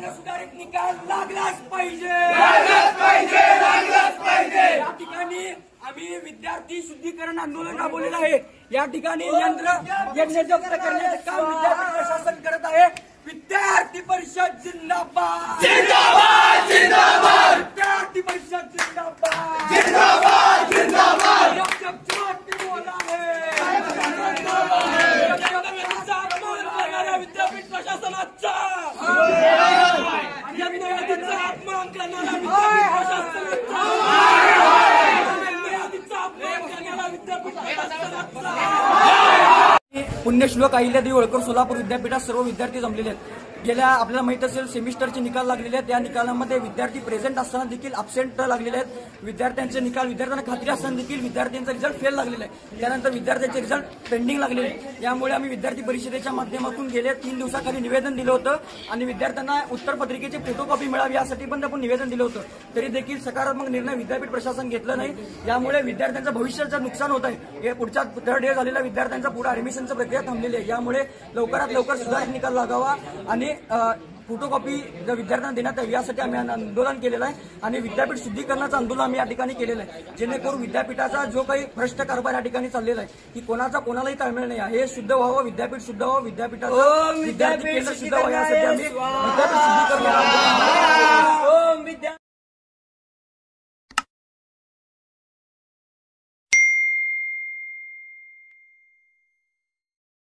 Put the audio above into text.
सुधारित निकाल लागलाच पाहिजे। या ठिकाणी आम्ही विद्यार्थी शुद्धीकरण आंदोलन राबवलेलं आहे। या ठिकाणी यंत्र जप्त करण्याचे काम विद्यार्थी प्रशासन करत आहे। विद्यार्थी परिषद जिंदाबाद जिंदाबाद जिंदाबाद, विद्यार्थी परिषद जिंदाबाद जिंदाबाद जिंदाबाद। विद्यापीठ प्रशासनाचा अपमान करणारा विद्यापीठ पुण्यश्लोक अहिल्यादेवी होळकर सोलापूर विद्यापीठात सर्व विद्यार्थी जमलेले आहेत। गेल्या आपल्याला माहित असेल सेमिस्टरचे निकाल लागलेले आहेत। या निकालामध्ये विद्यार्थी प्रेझेंट असताना देखील अब्सेंट लागलेले आहेत। विद्यार्थ्यांचे निकाल विद्यार्थ्यांना खात्री असताना देखील विद्यार्थ्यांचा रिझल्ट फेल लागलेला आहे। त्यानंतर विद्यार्थ्यांचे रिझल्ट पेंडिंग लागलेले आहे। यामुळे आम्ही विद्यार्थी परिषदेच्या माध्यमातून गेल्या 3 दिवसाखाली निवेदन दिलं होतं आणि विद्यार्थ्यांना उत्तरपत्रिकेची फोटोकॉपी मिळावी यासाठी पण आपण निवेदन दिलं होतं। तरी देखील सकारात्मक निर्णय विद्यापीठ प्रशासन घेतलं नाही। यामुळे विद्यार्थ्यांचं भविष्याचं नुकसान होत आहे। हे पुढच्या 3rd इयर झालेल्या विद्यार्थ्यांचा पुढे ऍडमिशनची प्रक्रिया थांबलेली आहे। यामुळे लवकरात लवकर सुधारित निकाल लागावा आणि फोटोकॉपी विद्यार्थ्यांना देण्यात यावी यासाठी आम्ही आंदोलन केलेलं आहे आणि विद्यापीठ शुद्धीकरणाचं आंदोलन आम्ही या ठिकाणी केलेलं आहे। जेणेकरून विद्यापीठाचा जो काही भ्रष्ट कारभार या ठिकाणी चाललेला आहे की कोणाचा कोणालाही ताळमेळ नाही आहे। हे शुद्ध व्हावं, विद्यापीठ शुद्ध व्हावं, विद्यापीठाचं विद्यार्थी केंद्र शुद्ध व्हावं यासाठी आम्ही विद्यापीठ शुद्धीकरण